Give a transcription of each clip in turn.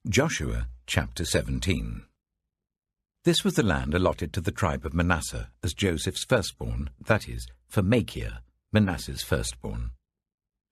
Joshua chapter 17. This was the land allotted to the tribe of Manasseh as Joseph's firstborn, that is, for Machir, Manasseh's firstborn.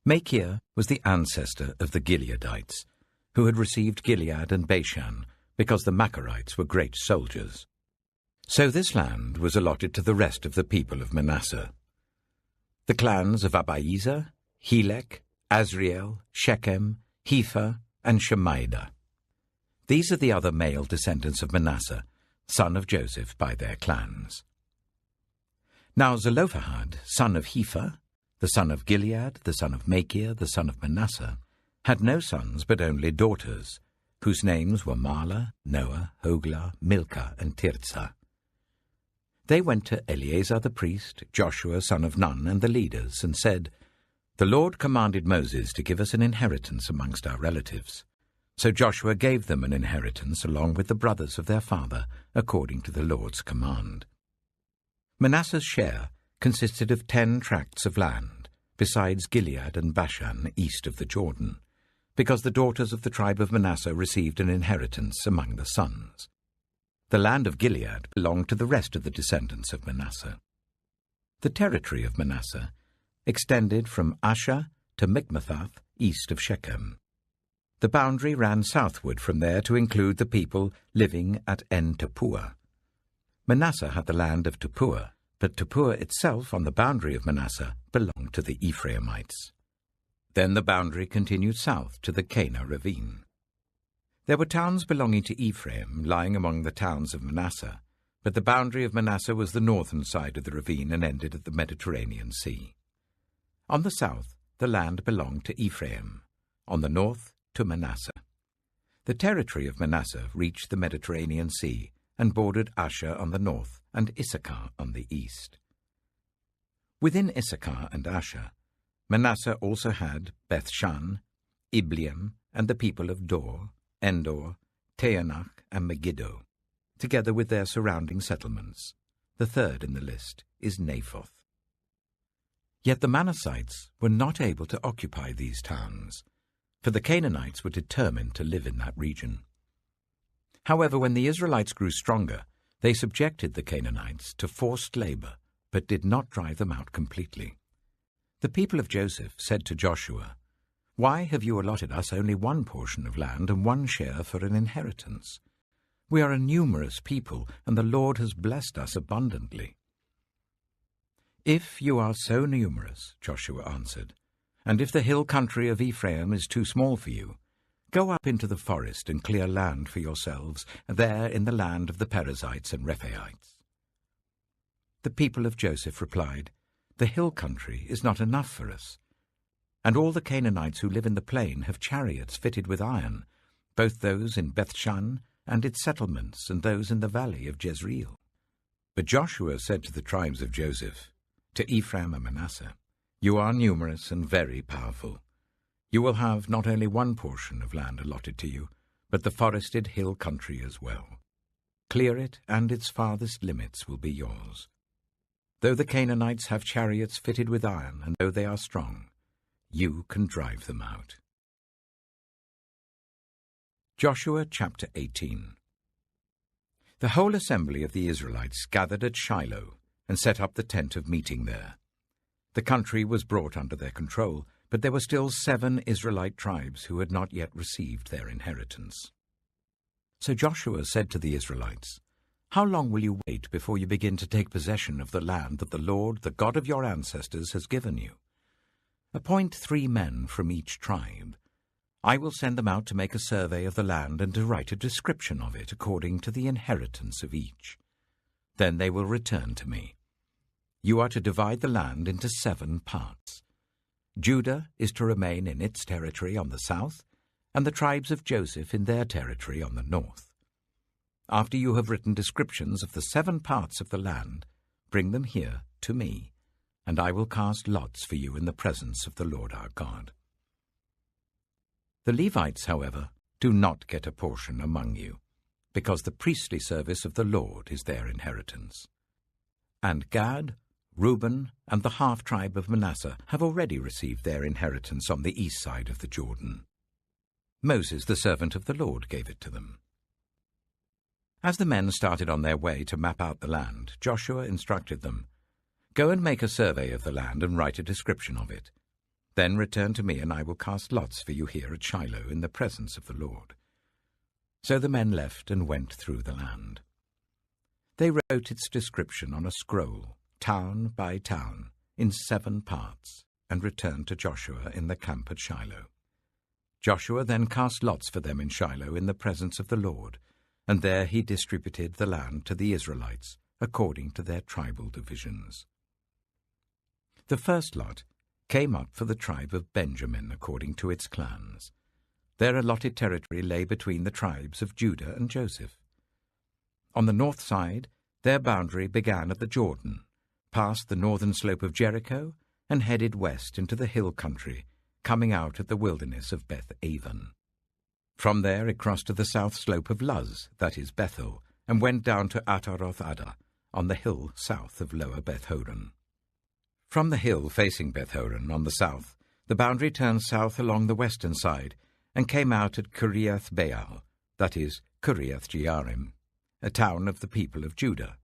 Machir was the ancestor of the Gileadites, who had received Gilead and Bashan because the Machirites were great soldiers. So this land was allotted to the rest of the people of Manasseh. The clans of Abiezer, Helek, Azriel, Shechem, Hepher, and Shemaiah. These are the other male descendants of Manasseh, son of Joseph by their clans. Now Zelophehad, son of Hepher, the son of Gilead, the son of Machir, the son of Manasseh, had no sons but only daughters, whose names were Mahlah, Noah, Hoglah, Milcah, and Tirzah. They went to Eleazar the priest, Joshua son of Nun, and the leaders, and said, "The Lord commanded Moses to give us an inheritance amongst our relatives." So Joshua gave them an inheritance along with the brothers of their father, according to the Lord's command. Manasseh's share consisted of 10 tracts of land, besides Gilead and Bashan east of the Jordan, because the daughters of the tribe of Manasseh received an inheritance among the sons. The land of Gilead belonged to the rest of the descendants of Manasseh. The territory of Manasseh extended from Asher to Michmethath east of Shechem. The boundary ran southward from there to include the people living at En-Tappuah. Manasseh had the land of Tappuah, but Tappuah itself on the boundary of Manasseh belonged to the Ephraimites. Then the boundary continued south to the Cana ravine. There were towns belonging to Ephraim lying among the towns of Manasseh, but the boundary of Manasseh was the northern side of the ravine and ended at the Mediterranean Sea. On the south, the land belonged to Ephraim. On the north, to Manasseh. The territory of Manasseh reached the Mediterranean Sea and bordered Asher on the north and Issachar on the east. Within Issachar and Asher, Manasseh also had Bethshan, Ibleam, and the people of Dor, Endor, Taanach, and Megiddo, together with their surrounding settlements. The third in the list is Naphoth. Yet the Manassites were not able to occupy these towns, for the Canaanites were determined to live in that region. However, when the Israelites grew stronger, they subjected the Canaanites to forced labor, but did not drive them out completely. The people of Joseph said to Joshua, "Why have you allotted us only one portion of land and one share for an inheritance? We are a numerous people, and the Lord has blessed us abundantly." "If you are so numerous," Joshua answered, "and if the hill country of Ephraim is too small for you, go up into the forest and clear land for yourselves there in the land of the Perizzites and Rephaites." The people of Joseph replied, "The hill country is not enough for us, and all the Canaanites who live in the plain have chariots fitted with iron, both those in Bethshan and its settlements and those in the valley of Jezreel." But Joshua said to the tribes of Joseph, to Ephraim and Manasseh, "You are numerous and very powerful. You will have not only one portion of land allotted to you, but the forested hill country as well. Clear it, and its farthest limits will be yours. Though the Canaanites have chariots fitted with iron, and though they are strong, you can drive them out." Joshua chapter 18. The whole assembly of the Israelites gathered at Shiloh and set up the tent of meeting there. The country was brought under their control, but there were still 7 Israelite tribes who had not yet received their inheritance. So Joshua said to the Israelites, "How long will you wait before you begin to take possession of the land that the Lord, the God of your ancestors, has given you? Appoint 3 men from each tribe. I will send them out to make a survey of the land and to write a description of it according to the inheritance of each. Then they will return to me. You are to divide the land into 7 parts. Judah is to remain in its territory on the south, and the tribes of Joseph in their territory on the north. After you have written descriptions of the 7 parts of the land, bring them here to me, and I will cast lots for you in the presence of the Lord our God. The Levites, however, do not get a portion among you, because the priestly service of the Lord is their inheritance. And Gad, Reuben, and the half-tribe of Manasseh have already received their inheritance on the east side of the Jordan. Moses, the servant of the Lord, gave it to them. As the men started on their way to map out the land, Joshua instructed them, "Go and make a survey of the land and write a description of it. Then return to me, and I will cast lots for you here at Shiloh in the presence of the Lord." So the men left and went through the land. They wrote its description on a scroll, town by town, in 7 parts, and returned to Joshua in the camp at Shiloh. Joshua then cast lots for them in Shiloh in the presence of the Lord, and there he distributed the land to the Israelites according to their tribal divisions. The first lot came up for the tribe of Benjamin according to its clans. Their allotted territory lay between the tribes of Judah and Joseph. On the north side, their boundary began at the Jordan, passed the northern slope of Jericho, and headed west into the hill country, coming out at the wilderness of Beth-aven. From there it crossed to the south slope of Luz, that is Bethel, and went down to Ataroth-Adar, on the hill south of Lower Beth-horon. From the hill facing Beth-horon on the south, the boundary turned south along the western side and came out at Kiriath-Baal, that is Kiriath-Jearim, a town of the people of Judah.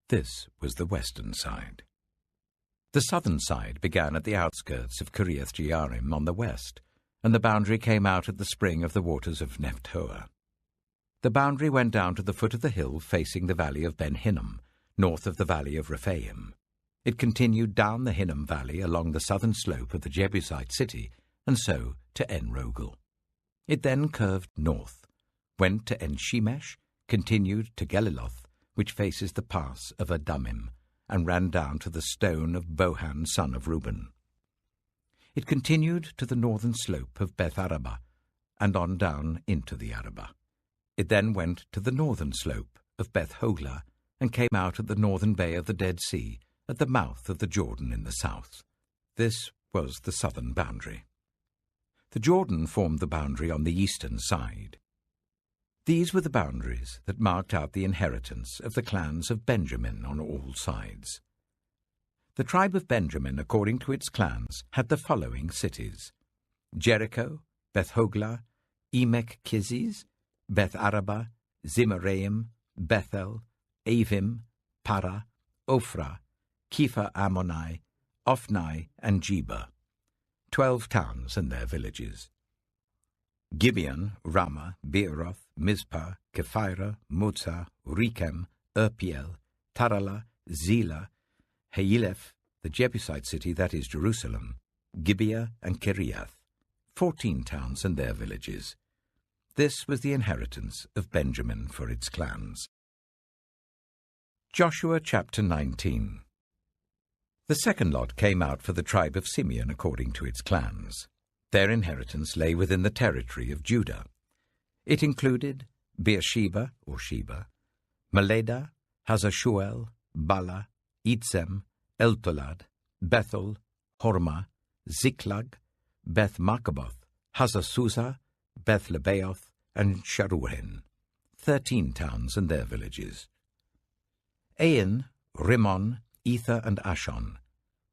This was the western side. The southern side began at the outskirts of Kiriath-Jearim on the west, and the boundary came out at the spring of the waters of Nephtoah. The boundary went down to the foot of the hill facing the valley of Ben Hinnom, north of the valley of Rephaim. It continued down the Hinnom valley along the southern slope of the Jebusite city, and so to En-Rogel. It then curved north, went to En-Shemesh, continued to Geliloth, which faces the pass of Adumim, and ran down to the stone of Bohan, son of Reuben. It continued to the northern slope of Beth-Arabah, and on down into the Arabah. It then went to the northern slope of Beth-Hoglah, and came out at the northern bay of the Dead Sea, at the mouth of the Jordan in the south. This was the southern boundary. The Jordan formed the boundary on the eastern side. These were the boundaries that marked out the inheritance of the clans of Benjamin on all sides. The tribe of Benjamin, according to its clans, had the following cities: Jericho, Beth-Hoglah, Emek-Keziz, Beth-Arabah, Zimaraim, Bethel, Avim, Para, Ophrah, Kepha-Ammoni, Ophni, and Geba, 12 towns and their villages. Gibeon, Ramah, Beeroth, Mizpah, Kephirah, Mozah, Rechem, Urpiel, Tarala, Zelah, Haeleph, the Jebusite city, that is Jerusalem, Gibeah, and Kiriath, 14 towns and their villages. This was the inheritance of Benjamin for its clans. Joshua chapter 19. The second lot came out for the tribe of Simeon according to its clans. Their inheritance lay within the territory of Judah. It included Beersheba, or Sheba, Maledah, Hazashuel, Bala, Itzem, Eltolad, Bethel, Hormah, Ziklag, Beth-Markaboth, Hazazuzah, Beth-Lebaoth, and Sharuhen, 13 towns and their villages. Ain, Rimmon, Ether, and Ashon,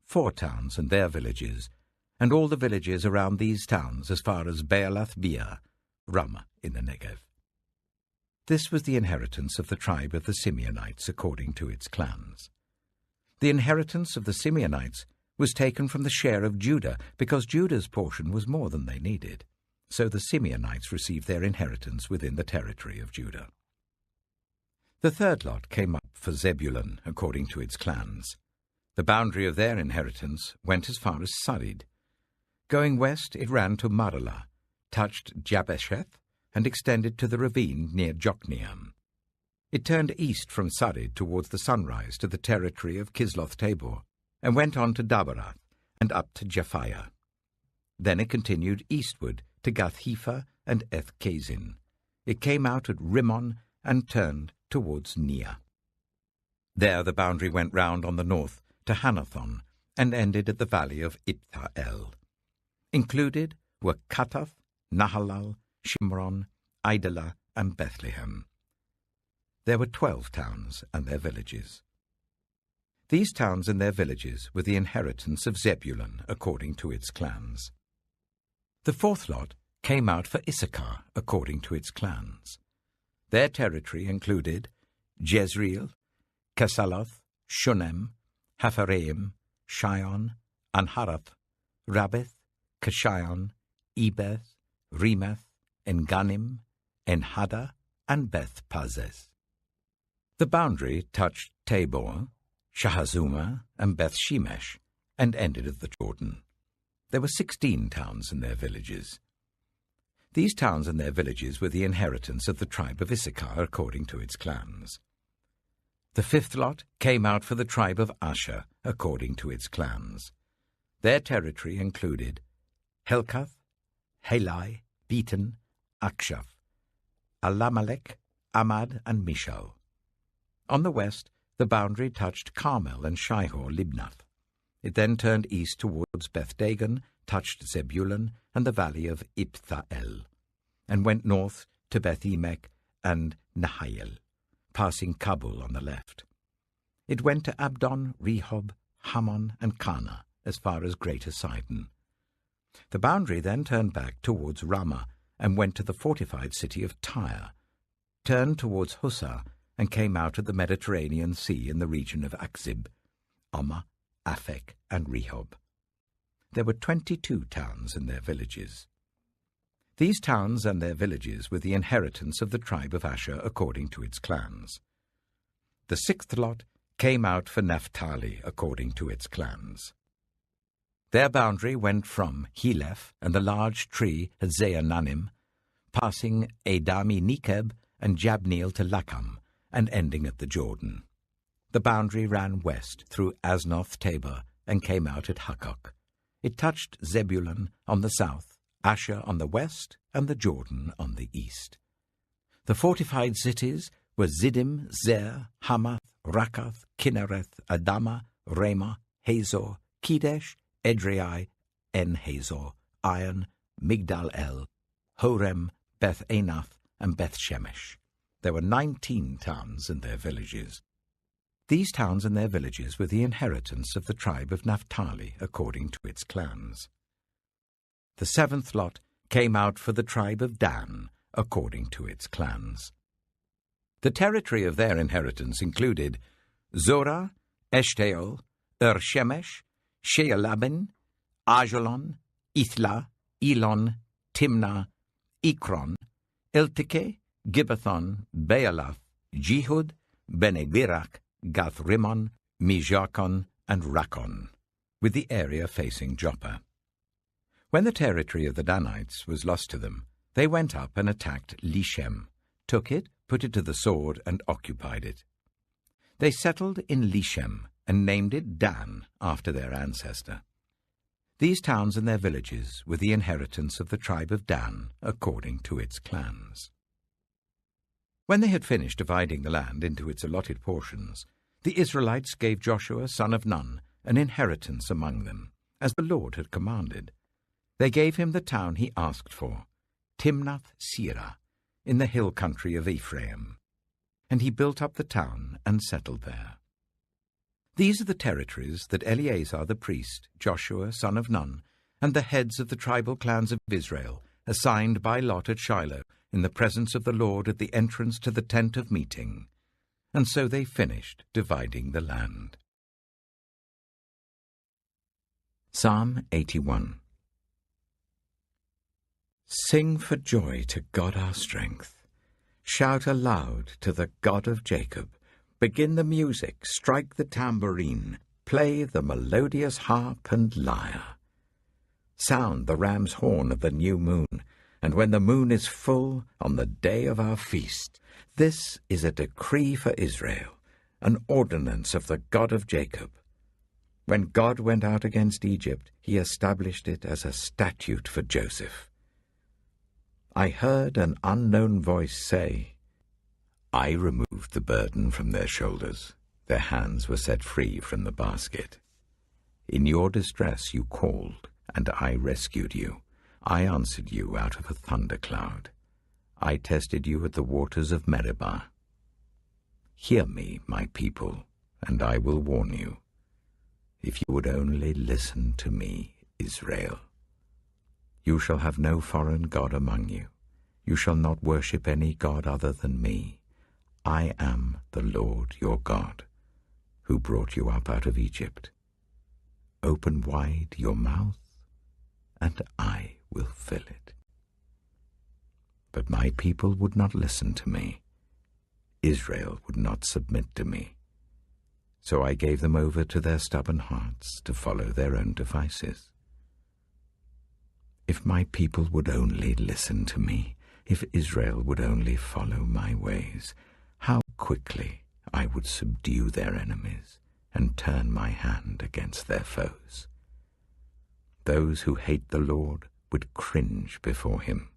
4 towns and their villages, and all the villages around these towns as far as Baalath-Beer, Ramah in the Negev. This was the inheritance of the tribe of the Simeonites according to its clans. The inheritance of the Simeonites was taken from the share of Judah, because Judah's portion was more than they needed. So the Simeonites received their inheritance within the territory of Judah. The third lot came up for Zebulun according to its clans. The boundary of their inheritance went as far as Sarid. Going west, it ran to Maralah, touched Jabesheth, and extended to the ravine near Jokneam. It turned east from Sarid towards the sunrise to the territory of Kisloth-Tabor, and went on to Dabarath and up to Japhiah. Then it continued eastward to Gath-Hepher and Eth-Kazin. It came out at Rimmon and turned towards Neah. There the boundary went round on the north to Hanathon and ended at the valley of Iptha-El. Included were Katath, Nahalal, Shimron, Idalah, and Bethlehem. There were 12 towns and their villages. These towns and their villages were the inheritance of Zebulun according to its clans. The fourth lot came out for Issachar according to its clans. Their territory included Jezreel, Kesaloth, Shunem, Hapharaim, Shion, Anharath, Rabbith, Kishion, Ebeth, Remeth, Enganim, Enhada, and Beth Pazez. The boundary touched Tabor, Shahazuma, and Beth Shemesh, and ended at the Jordan. There were 16 towns and their villages. These towns and their villages were the inheritance of the tribe of Issachar according to its clans. The fifth lot came out for the tribe of Asher according to its clans. Their territory included Helkath, Halai, Beaton, Akshaph, Alamelech, Amad, and Mishal. On the west, the boundary touched Carmel and Shihor-Libnath. It then turned east towards Beth-Dagon, touched Zebulun and the valley of Ipthael, and went north to Beth-Emek and Nahiel, passing Kabul on the left. It went to Abdon, Rehob, Hammon, and Kana, as far as Greater Sidon. The boundary then turned back towards Ramah and went to the fortified city of Tyre, turned towards Hussah, and came out at the Mediterranean Sea in the region of Akzib, Ammah, Aphek, and Rehob. There were 22 towns and their villages. These towns and their villages were the inheritance of the tribe of Asher according to its clans. The sixth lot came out for Naphtali according to its clans. Their boundary went from Heleph and the large tree at Zeananim, passing Adami Nekeb and Jabneel to Lakam, and ending at the Jordan. The boundary ran west through Aznoth Tabor and came out at Hukkok. It touched Zebulun on the south, Asher on the west, and the Jordan on the east. The fortified cities were Ziddim, Zer, Hamath, Rakath, Kinnereth, Adama, Ramah, Hazor, Kedesh, Edrei, En-Hazor, Iron, Migdal-El, Horem, Beth-Anath, and Beth-Shemesh. There were 19 towns and their villages. These towns and their villages were the inheritance of the tribe of Naphtali according to its clans. The seventh lot came out for the tribe of Dan according to its clans. The territory of their inheritance included Zorah, Eshtaol, Shemesh, Shealabin, Ajalon, Ithla, Elon, Timnah, Ekron, Elteke, Gibbethon, Baalath, Jehud, Bene-Berak, Gath-Rimmon, Mijakon, and Rakon, with the area facing Joppa. When the territory of the Danites was lost to them, they went up and attacked Lishem, took it, put it to the sword, and occupied it. They settled in Lishem and named it Dan after their ancestor. These towns and their villages were the inheritance of the tribe of Dan according to its clans. When they had finished dividing the land into its allotted portions, the Israelites gave Joshua son of Nun an inheritance among them, as the Lord had commanded. They gave him the town he asked for, Timnath-Serah, in the hill country of Ephraim, and he built up the town and settled there. These are the territories that Eleazar the priest, Joshua son of Nun, and the heads of the tribal clans of Israel assigned by lot at Shiloh in the presence of the Lord at the entrance to the tent of meeting. And so they finished dividing the land. Psalm 81. Sing for joy to God our strength. Shout aloud to the God of Jacob. Begin the music, strike the tambourine, play the melodious harp and lyre. Sound the ram's horn at the new moon, and when the moon is full on the day of our feast. This is a decree for Israel, an ordinance of the God of Jacob. When God went out against Egypt, he established it as a statute for Joseph. I heard an unknown voice say, I removed the burden from their shoulders. Their hands were set free from the basket. In your distress you called, and I rescued you. I answered you out of a thundercloud. I tested you at the waters of Meribah. Hear me, my people, and I will warn you. If you would only listen to me, Israel. You shall have no foreign god among you. You shall not worship any god other than me. I am the Lord your God, who brought you up out of Egypt. Open wide your mouth, and I will fill it. But my people would not listen to me. Israel would not submit to me. So I gave them over to their stubborn hearts to follow their own devices. If my people would only listen to me, if Israel would only follow my ways, how quickly I would subdue their enemies and turn my hand against their foes. Those who hate the Lord would cringe before him,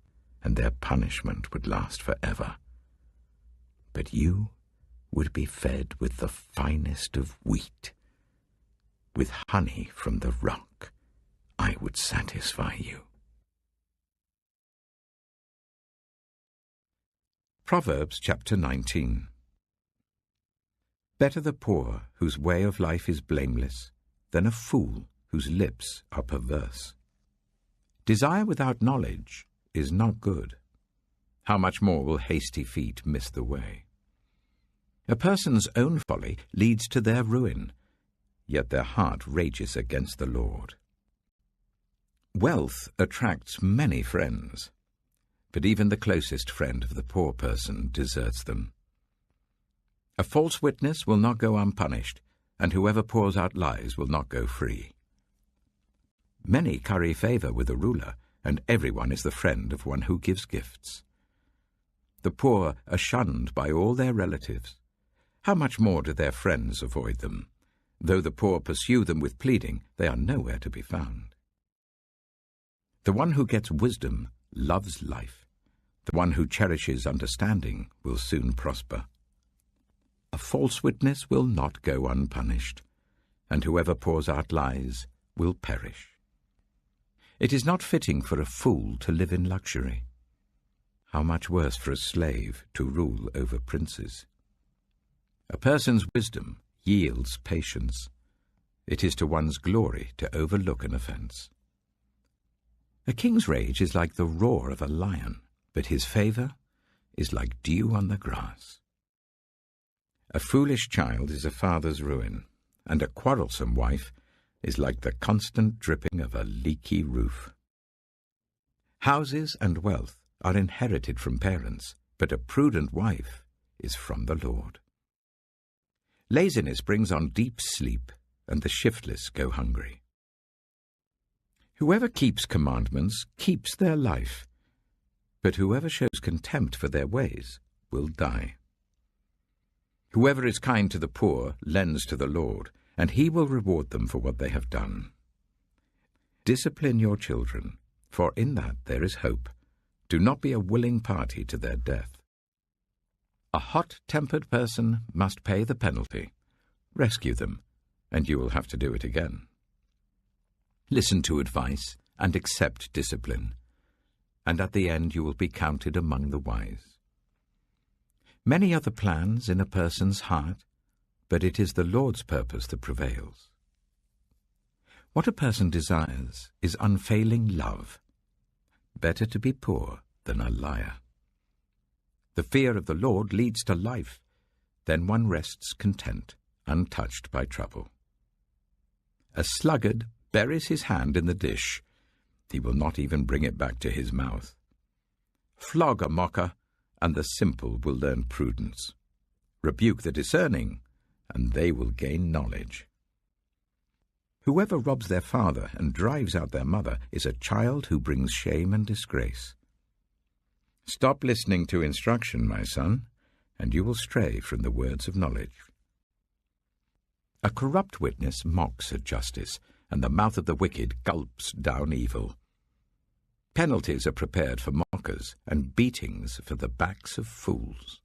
and their punishment would last forever. But you would be fed with the finest of wheat. With honey from the rock, I would satisfy you. Proverbs chapter 19. Better the poor whose way of life is blameless than a fool whose lips are perverse. Desire without knowledge is not good. How much more will hasty feet miss the way? A person's own folly leads to their ruin, yet their heart rages against the Lord. Wealth attracts many friends, but even the closest friend of the poor person deserts them. A false witness will not go unpunished, and whoever pours out lies will not go free. Many curry favor with a ruler, and everyone is the friend of one who gives gifts. The poor are shunned by all their relatives. How much more do their friends avoid them? Though the poor pursue them with pleading, they are nowhere to be found. The one who gets wisdom loves life. The one who cherishes understanding will soon prosper. A false witness will not go unpunished, and whoever pours out lies will perish. It is not fitting for a fool to live in luxury. How much worse for a slave to rule over princes. A person's wisdom yields patience. It is to one's glory to overlook an offense. A king's rage is like the roar of a lion, but his favor is like dew on the grass. A foolish child is a father's ruin, and a quarrelsome wife is like the constant dripping of a leaky roof. Houses and wealth are inherited from parents, but a prudent wife is from the Lord. Laziness brings on deep sleep, and the shiftless go hungry. Whoever keeps commandments keeps their life, but whoever shows contempt for their ways will die. Whoever is kind to the poor lends to the Lord, and he will reward them for what they have done. Discipline your children, for in that there is hope. Do not be a willing party to their death. A hot-tempered person must pay the penalty. Rescue them, and you will have to do it again. Listen to advice and accept discipline, and at the end you will be counted among the wise. Many are the plans in a person's heart, but it is the Lord's purpose that prevails. What a person desires is unfailing love. Better to be poor than a liar. The fear of the Lord leads to life. Then one rests content, untouched by trouble. A sluggard buries his hand in the dish. He will not even bring it back to his mouth. Flog a mocker, and the simple will learn prudence. Rebuke the discerning, and they will gain knowledge. Whoever robs their father and drives out their mother is a child who brings shame and disgrace. Stop listening to instruction, my son, and you will stray from the words of knowledge. A corrupt witness mocks at justice, and the mouth of the wicked gulps down evil. Penalties are prepared for mockers, and beatings for the backs of fools.